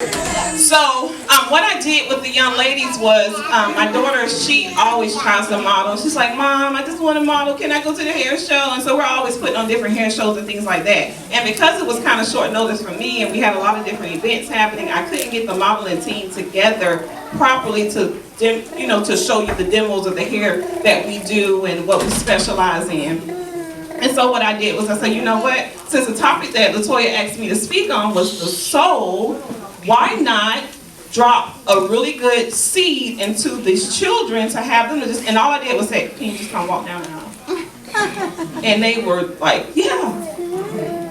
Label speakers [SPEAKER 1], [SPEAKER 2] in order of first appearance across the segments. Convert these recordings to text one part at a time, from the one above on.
[SPEAKER 1] So what I did with the young ladies was, my daughter, she always tries to model. She's like, Mom, I just want to model. Can I go to the hair show? And so we're always putting on different hair shows and things like that. And because it was kind of short notice for me and we had a lot of different events happening, I couldn't get the modeling team together properly to show you the demos of the hair that we do and what we specialize in. And so what I did was I said, you know what? Since the topic that Latoya asked me to speak on was the soul, why not drop a really good seed into these children to have them to just, and all I did was say, can you just come walk down the aisle? And they were like, yeah.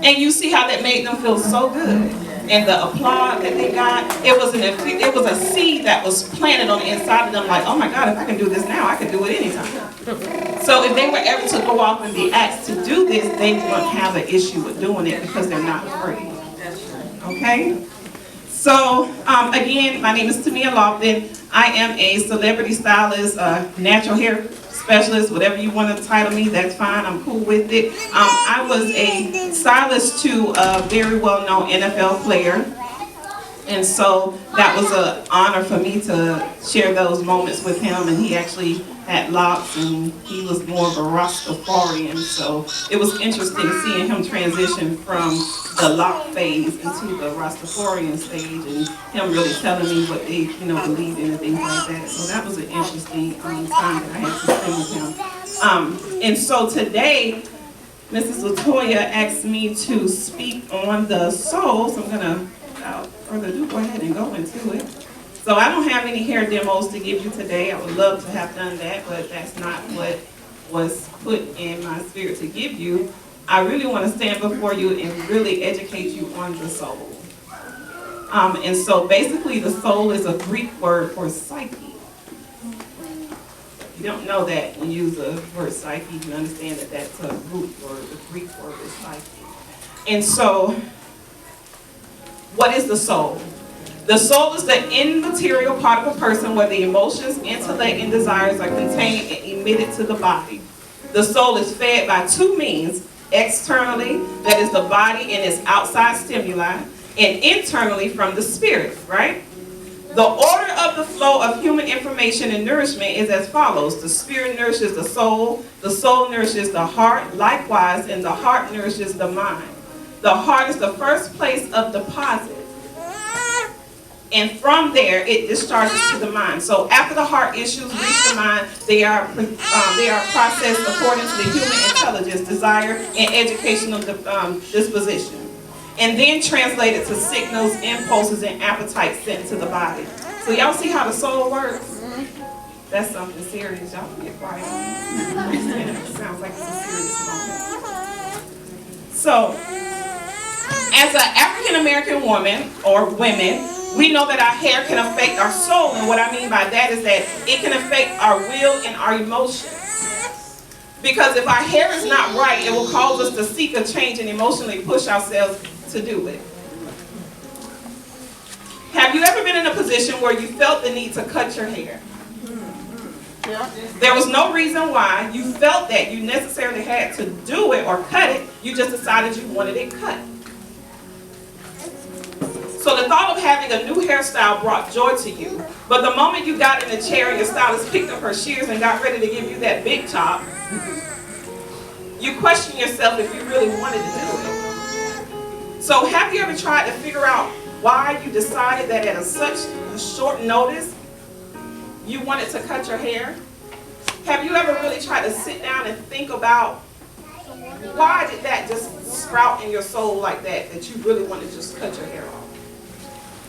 [SPEAKER 1] And you see how that made them feel so good. And the applause that they got, it was a seed that was planted on the inside of them like, oh my God, if I can do this now, I can do it anytime. So if they were ever to go off and be asked to do this, they won't have an issue with doing it because they're not afraid. Okay? So, again, my name is Tamia Lofton. I am a celebrity stylist, natural hair specialist, whatever you want to title me, that's fine. I'm cool with it. I was a stylist to a very well-known NFL player. And so that was an honor for me to share those moments with him. And he actually had locks and he was more of a Rastafarian. So it was interesting seeing him transition from the lock phase into the Rastafarian stage and him really telling me what they believed in and things like that. So that was an interesting time that I had to spend with him. And so today, Mrs. Latoya asked me to speak on the soul. So I'm going to, without further ado, go ahead and go into it. So I don't have any hair demos to give you today. I would love to have done that, but that's not what was put in my spirit to give you. I really want to stand before you and really educate you on the soul. And so basically the soul is a Greek word for psyche. If you don't know that when you use the word psyche, you can understand that that's a root word. The Greek word is psyche. And so what is the soul? The soul is the immaterial part of a person where the emotions, intellect, and desires are contained and emitted to the body. The soul is fed by two means: externally, that is the body and its outside stimuli, and internally from the spirit, right? The order of the flow of human information and nourishment is as follows. The spirit nourishes the soul nourishes the heart, likewise, and the heart nourishes the mind. The heart is the first place of deposit. And from there, it discharges to the mind. So after the heart issues reach the mind, they are processed according to the human intelligence, desire, and educational disposition. And then translated to signals, impulses, and appetites sent to the body. So y'all see how the soul works? That's something serious. Y'all can get quiet. It sounds like it's a serious moment. So, as an African American woman or women, we know that our hair can affect our soul, and what I mean by that is that it can affect our will and our emotions. Because if our hair is not right, it will cause us to seek a change and emotionally push ourselves to do it. Have you ever been in a position where you felt the need to cut your hair? There was no reason why you felt that you necessarily had to do it or cut it. You just decided you wanted it cut. So the thought of having a new hairstyle brought joy to you. But the moment you got in the chair and your stylist picked up her shears and got ready to give you that big chop, you question yourself if you really wanted to do it. So have you ever tried to figure out why you decided that at such a short notice you wanted to cut your hair? Have you ever really tried to sit down and think about why did that just sprout in your soul like that you really wanted to just cut your hair off?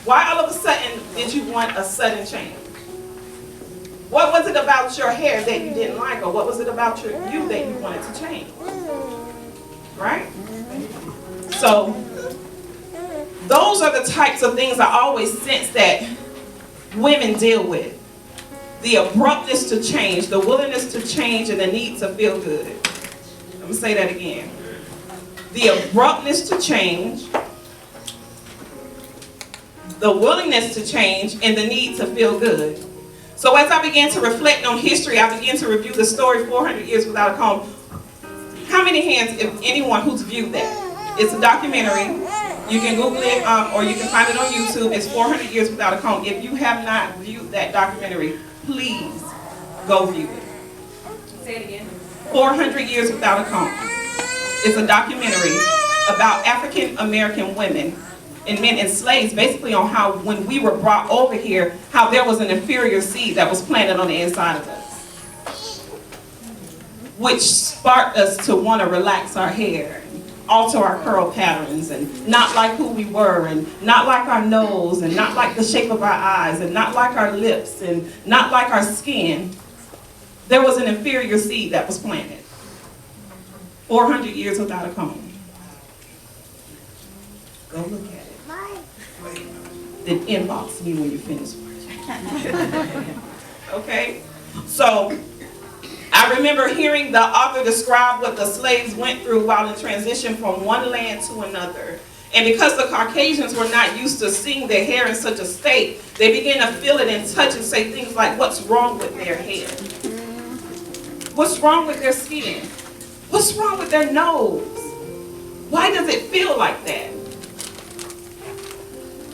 [SPEAKER 1] Why all of a sudden did you want a sudden change? What was it about your hair that you didn't like, or what was it about you that you wanted to change? Right? So those are the types of things I always sense that women deal with. The abruptness to change, the willingness to change, and the need to feel good. I'm going to say that again. The abruptness to change, the willingness to change, and the need to feel good. So as I began to reflect on history, I began to review the story 400 Years Without a Comb. How many hands, if anyone, who's viewed that? It's a documentary. You can Google it, or you can find it on YouTube. It's 400 Years Without a Comb. If you have not viewed that documentary, please go view it.
[SPEAKER 2] Say it again.
[SPEAKER 1] 400 Years Without a Comb. It's a documentary about African American women and men enslaved, basically on how when we were brought over here, how there was an inferior seed that was planted on the inside of us, which sparked us to want to relax our hair, alter our curl patterns, and not like who we were, and not like our nose, and not like the shape of our eyes, and not like our lips, and not like our skin. There was an inferior seed that was planted. 400 years without a comb. Go look at it. Then inbox me when you finish. Okay? So, I remember hearing the author describe what the slaves went through while in transition from one land to another. And because the Caucasians were not used to seeing their hair in such a state, they began to feel it and touch and say things like, what's wrong with their hair? What's wrong with their skin? What's wrong with their nose? Why does it feel like that?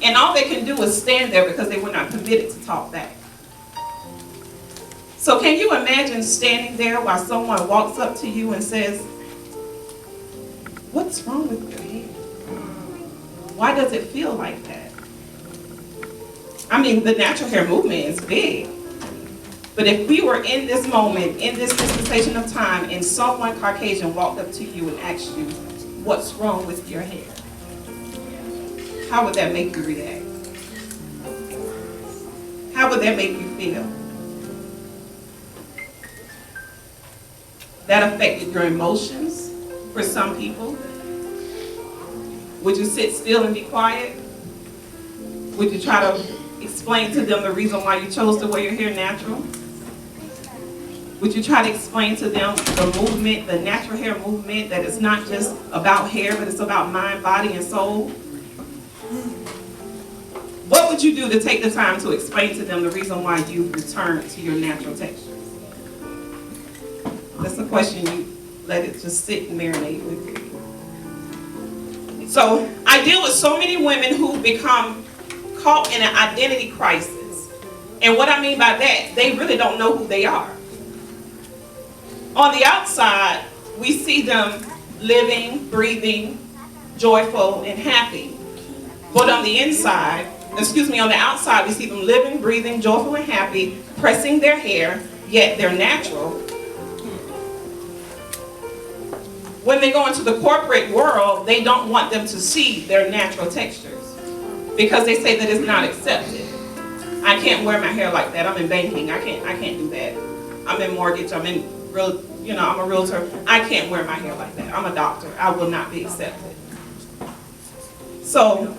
[SPEAKER 1] And all they can do is stand there because they were not permitted to talk back. So can you imagine standing there while someone walks up to you and says, what's wrong with your hair? Why does it feel like that? I mean, the natural hair movement is big. But if we were in this moment, in this dispensation of time, and someone Caucasian walked up to you and asked you, what's wrong with your hair? How would that make you react? How would that make you feel? That affected your emotions for some people. Would you sit still and be quiet? Would you try to explain to them the reason why you chose to wear your hair natural? Would you try to explain to them the movement, the natural hair movement, that it's not just about hair, but it's about mind, body, and soul? What would you do to take the time to explain to them the reason why you returned to your natural textures? That's the question. You let it just sit and marinate with you. So I deal with so many women who become caught in an identity crisis. And what I mean by that, they really don't know who they are. On the outside, we see them living, breathing, joyful, and happy. But on the inside, on the outside, we see them living, breathing, joyful, and happy, pressing their hair, yet they're natural. When they go into the corporate world, they don't want them to see their natural textures because they say that it's not accepted. I can't wear my hair like that. I'm in banking. I can't do that. I'm in mortgage. I'm in real, I'm a realtor. I can't wear my hair like that. I'm a doctor. I will not be accepted. So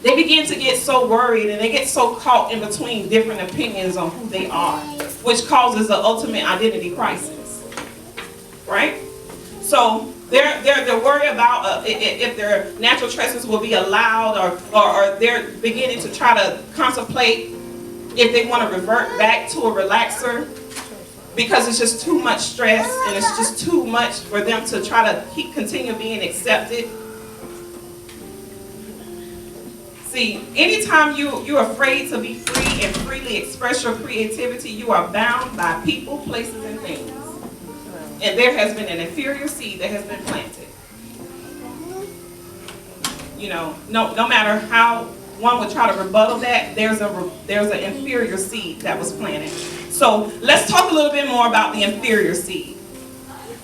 [SPEAKER 1] they begin to get so worried and they get so caught in between different opinions on who they are, which causes the ultimate identity crisis, right? So they're worried about if their natural tresses will be allowed, or they're beginning to try to contemplate if they want to revert back to a relaxer because it's just too much stress and it's just too much for them to try to continue being accepted. See, anytime you're afraid to be free and freely express your creativity, you are bound by people, places, and things. And there has been an inferior seed that has been planted. No matter how one would try to rebuttal that, there's an inferior seed that was planted. So let's talk a little bit more about the inferior seed.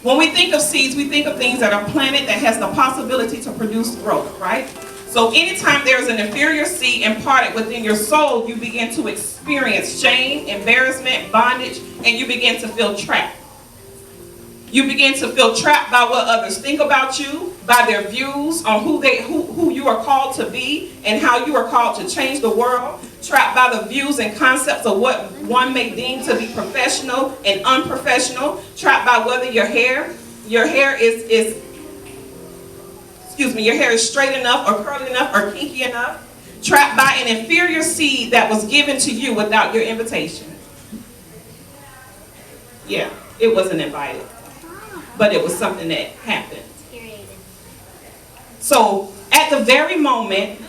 [SPEAKER 1] When we think of seeds, we think of things that are planted that has the possibility to produce growth, right? So anytime there's an inferior seed imparted within your soul, you begin to experience shame, embarrassment, bondage, and you begin to feel trapped. You begin to feel trapped by what others think about you, by their views on who you are called to be and how you are called to change the world, trapped by the views and concepts of what one may deem to be professional and unprofessional, trapped by whether your hair is straight enough or curly enough or kinky enough, trapped by an inferior seed that was given to you without your invitation. Yeah, it wasn't invited, but it was something that happened. So At the very moment,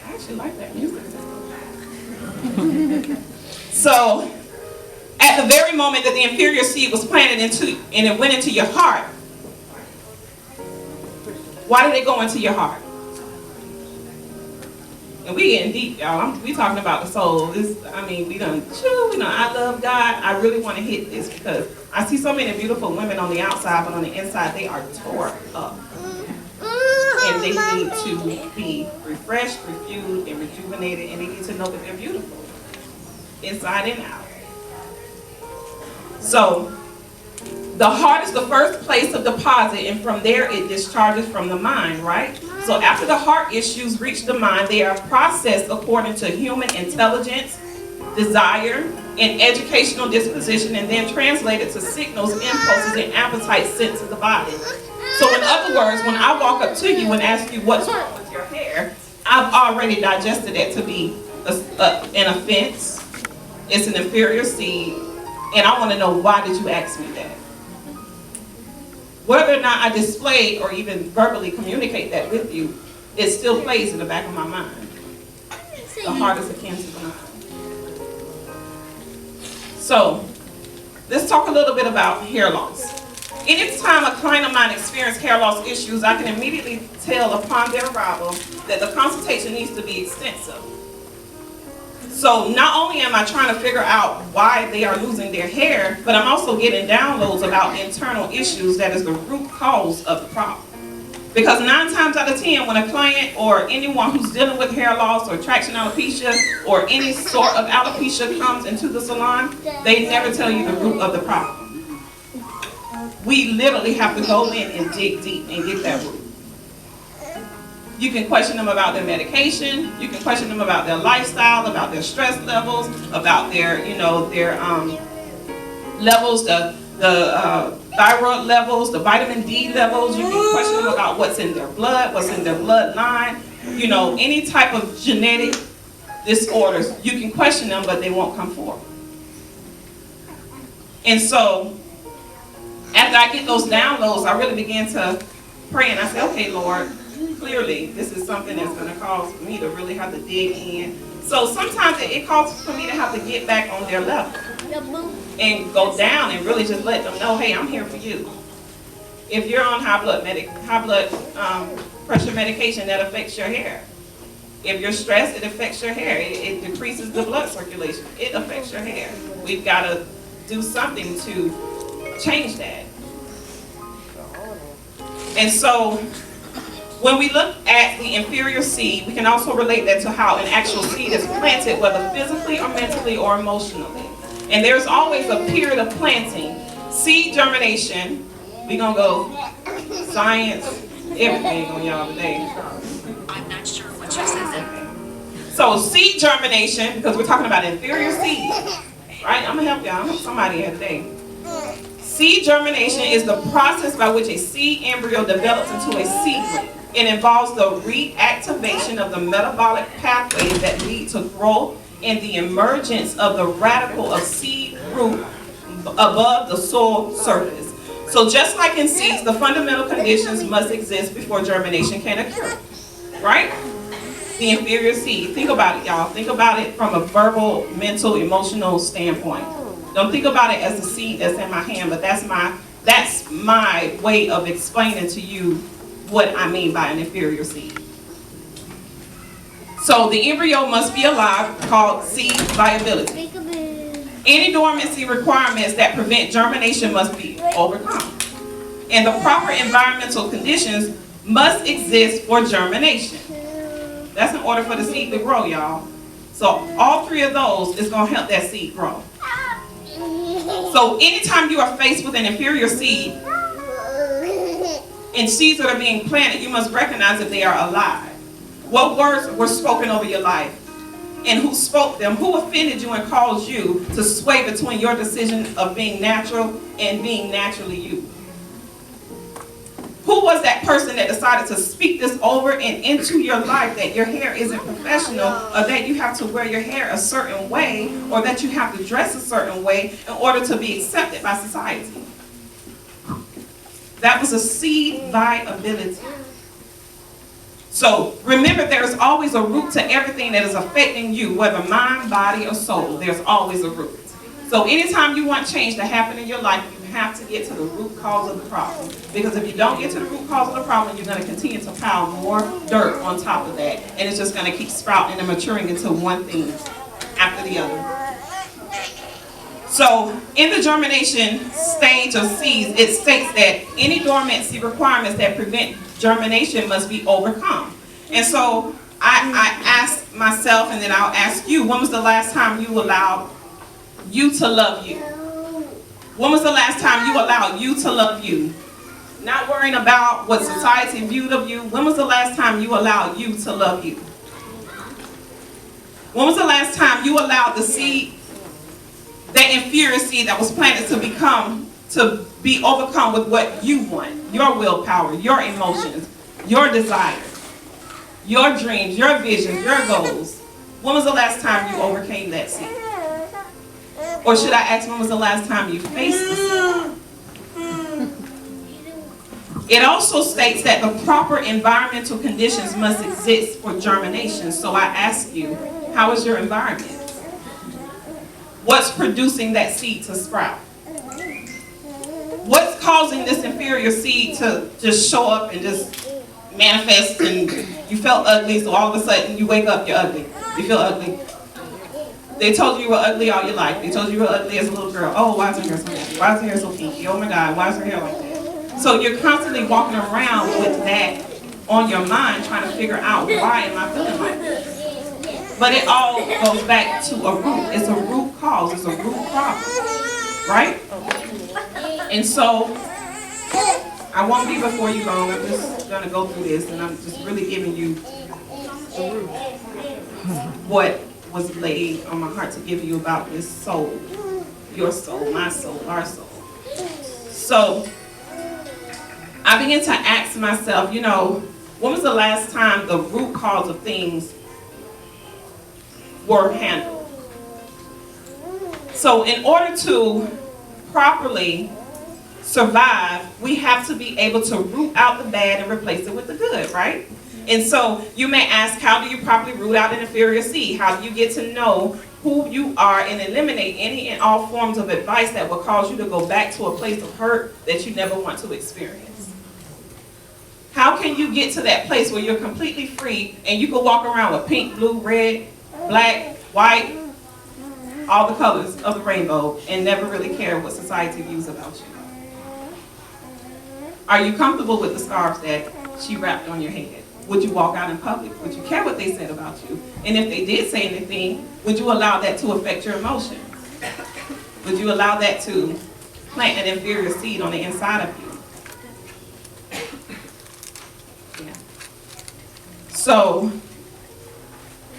[SPEAKER 1] I actually like that music. So, at the very moment that the inferior seed was planted into, and it went into your heart, why did it go into your heart? And we getting deep, y'all. We talking about the soul. I love God. I really want to hit this because I see so many beautiful women on the outside, but on the inside they are tore up. And they need to be refreshed, refueled, and rejuvenated, and they need to know that they're beautiful, inside and out. So, the heart is the first place of deposit, and from there it discharges from the mind, right? So after the heart issues reach the mind, they are processed according to human intelligence, desire, and educational disposition, and then translated to signals, impulses, and appetites sent to the body. So in other words, when I walk up to you and ask you what's wrong with your hair, I've already digested it to be an offense. It's an inferior seed, and I want to know, why did you ask me that? Whether or not I display or even verbally communicate that with you, it still plays in the back of my mind. The heart is akin to the mind. So, let's talk a little bit about hair loss. Anytime a client of mine experiences hair loss issues, I can immediately tell upon their arrival that the consultation needs to be extensive. So not only am I trying to figure out why they are losing their hair, but I'm also getting downloads about internal issues that is the root cause of the problem. Because 9 times out of 10, when a client or anyone who's dealing with hair loss or traction alopecia or any sort of alopecia comes into the salon, they never tell you the root of the problem. We literally have to go in and dig deep and get that root. You can question them about their medication. You can question them about their lifestyle, about their stress levels, about their, levels, the thyroid levels, the vitamin D levels. You can question them about what's in their blood, what's in their bloodline. Any type of genetic disorders. You can question them, but they won't come forward. And so, after I get those downloads, I really begin to pray, and I say, okay, Lord, clearly this is something that's going to cause me to really have to dig in. So sometimes it causes for me to have to get back on their level and go down and really just let them know, hey, I'm here for you. If you're on high blood pressure medication, that affects your hair. If you're stressed, it affects your hair. It decreases the blood circulation. It affects your hair. We've got to do something to change that. And so when we look at the inferior seed, we can also relate that to how an actual seed is planted, whether physically or mentally or emotionally. And there's always a period of planting. Seed germination, we're going to go science, everything on y'all today.
[SPEAKER 2] I'm not sure what you said.
[SPEAKER 1] So seed germination, because we're talking about inferior seed, right? I'm going to help y'all. I'm help somebody here today. Seed germination is the process by which a seed embryo develops into a seedling. It involves the reactivation of the metabolic pathways that lead to growth and the emergence of the radicle of seed root above the soil surface. So just like in seeds, the fundamental conditions must exist before germination can occur, right? The inferior seed. Think about it, y'all. Think about it from a verbal, mental, emotional standpoint. Don't think about it as a seed that's in my hand, but that's my way of explaining to you what I mean by an inferior seed. So the embryo must be alive, called seed viability. Any dormancy requirements that prevent germination must be overcome. And the proper environmental conditions must exist for germination. That's in order for the seed to grow, y'all. So all 3 of those is going to help that seed grow. So anytime you are faced with an inferior seed and seeds that are being planted, you must recognize that they are alive. What words were spoken over your life? And who spoke them? Who offended you and caused you to sway between your decision of being natural and being naturally you? Who was that person that decided to speak this over and into your life, that your hair isn't professional, or that you have to wear your hair a certain way, or that you have to dress a certain way in order to be accepted by society? That was a seed viability. So remember, there's always a root to everything that is affecting you, whether mind, body, or soul. There's always a root. So anytime you want change to happen in your life, you have to get to the root cause of the problem. Because if you don't get to the root cause of the problem, you're going to continue to pile more dirt on top of that. And it's just going to keep sprouting and maturing into one thing after the other. So in the germination stage of seeds, it states that any dormancy requirements that prevent germination must be overcome. And so I asked myself, and then I'll ask you, when was the last time you allowed you to love you? When was the last time you allowed you to love you? Not worrying about what society viewed of you. When was the last time you allowed you to love you? When was the last time you allowed the seed, that inferior seed that was planted, to be overcome with what you want, your willpower, your emotions, your desires, your dreams, your visions, your goals? When was the last time you overcame that seed? Or should I ask, when was the last time you faced the seed? It also states that the proper environmental conditions must exist for germination. So I ask you, how is your environment? What's producing that seed to sprout? What's causing this inferior seed to just show up and just manifest, and you felt ugly, so all of a sudden you wake up, you're ugly. You feel ugly. They told you were ugly all your life. They told you were ugly as a little girl. Oh, why is her hair so ugly? Why is her hair so pinky? Oh my God, why is her hair like that? So you're constantly walking around with that on your mind, trying to figure out, why am I feeling like this? But it all goes back to a root. It's a root cause. It's a root problem. Right? And so, I won't be before you long. I'm just going to go through this, and I'm just really giving you the root. What was laid on my heart to give you about this soul. Your soul, my soul, our soul. So, I began to ask myself, when was the last time the root cause of things were handled? So in order to properly survive, we have to be able to root out the bad and replace it with the good, right? And so you may ask, how do you properly root out an inferior seed? How do you get to know who you are and eliminate any and all forms of advice that will cause you to go back to a place of hurt that you never want to experience? How can you get to that place where you're completely free and you can walk around with pink, blue, red, black, white, all the colors of the rainbow, and never really care what society views about you? Are you comfortable with the scarves that she wrapped on your head? Would you walk out in public? Would you care what they said about you? And if they did say anything, would you allow that to affect your emotions? Would you allow that to plant an inferior seed on the inside of you? Yeah. So,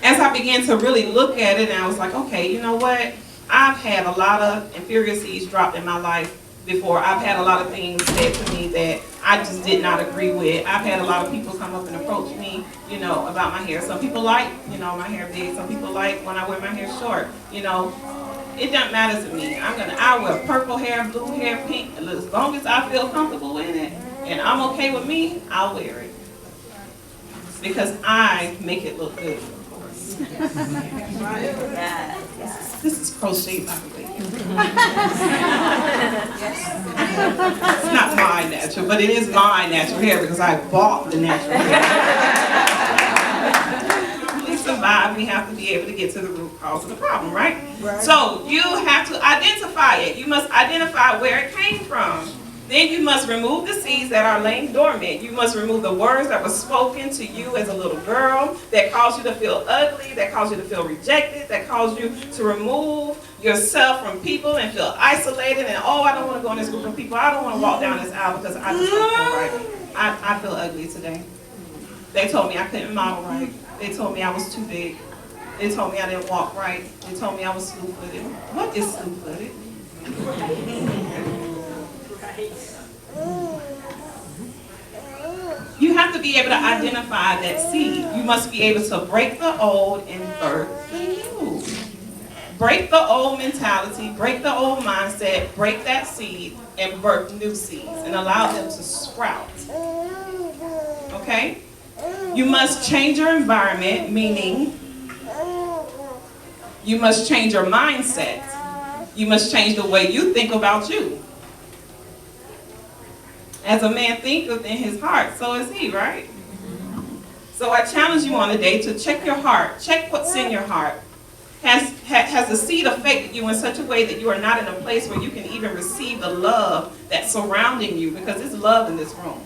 [SPEAKER 1] as I began to really look at it, and I was like, okay, you know what? I've had a lot of inferior seeds dropped in my life before. I've had a lot of things said to me that I just did not agree with. I've had a lot of people come up and approach me, about my hair. Some people like, my hair big. Some people like when I wear my hair short. It doesn't matter to me. I wear purple hair, blue hair, pink. As long as I feel comfortable in it and I'm okay with me, I'll wear it. Because I make it look good. This is crocheted, by the way. It's not my natural, but it is my natural hair because I bought the natural hair. To really survive, we have to be able to get to the root cause of the problem, right? So you have to identify it. You must identify where it came from. Then you must remove the seeds that are laying dormant. You must remove the words that were spoken to you as a little girl that caused you to feel ugly, that caused you to feel rejected, that caused you to remove yourself from people and feel isolated and, oh, I don't want to go in this group of people. I don't want to walk down this aisle because I just don't feel right. I feel ugly today. They told me I couldn't model right. They told me I was too big. They told me I didn't walk right. They told me I was slew-footed. What is slew-footed? You have to be able to identify that seed. You must be able to break the old and birth the new. Break the old mentality, break the old mindset, break that seed, and birth new seeds and allow them to sprout. Okay? You must change your environment, meaning you must change your mindset. You must change the way you think about you. As a man thinketh in his heart, so is he, right? So I challenge you on the day to check your heart. Check what's in your heart. Has the seed affected you in such a way that you are not in a place where you can even receive the love that's surrounding you? Because there's love in this room.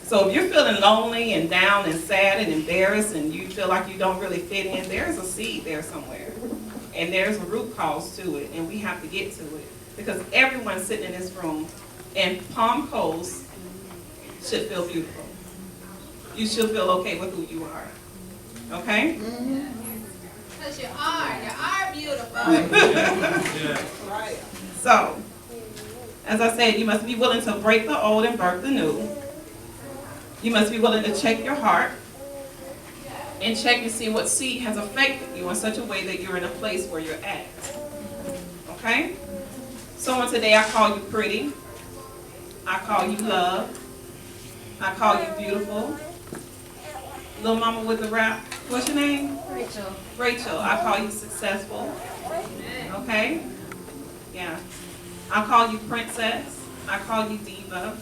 [SPEAKER 1] So if you're feeling lonely and down and sad and embarrassed and you feel like you don't really fit in, there's a seed there somewhere. And there's a root cause to it, and we have to get to it. Because everyone sitting in this room in Palm Coast should feel beautiful. You should feel okay with who you are. Okay?
[SPEAKER 3] Because you are beautiful.
[SPEAKER 1] So, as I said, you must be willing to break the old and birth the new. You must be willing to check your heart and check and see what seed has affected you in such a way that you're in a place where you're at. Okay? So on today, I call you pretty. I call you love. I call you beautiful. Little mama with the rap. What's your name?
[SPEAKER 3] Rachel.
[SPEAKER 1] Rachel. I call you successful. Okay? Yeah. I call you princess. I call you diva.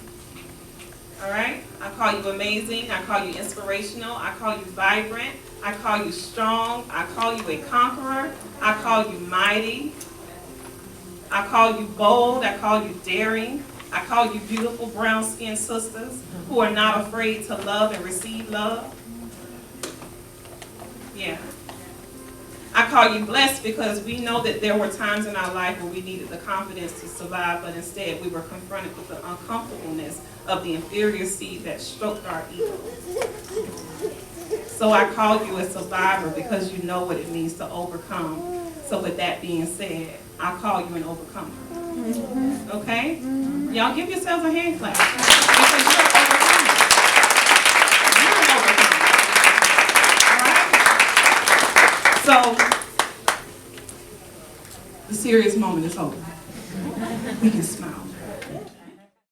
[SPEAKER 1] All right? I call you amazing. I call you inspirational. I call you vibrant. I call you strong. I call you a conqueror. I call you mighty. I call you bold. I call you daring. I call you beautiful brown-skinned sisters who are not afraid to love and receive love. Yeah. I call you blessed because we know that there were times in our life where we needed the confidence to survive, but instead we were confronted with the uncomfortableness of the inferior seed that stroked our ego. So I call you a survivor because you know what it means to overcome. So with that being said, I call you an overcomer. Okay? Y'all give yourselves a hand clap. Because you're an overcomer. You're an overcomer. All right? So, the serious moment is over. We can smile now.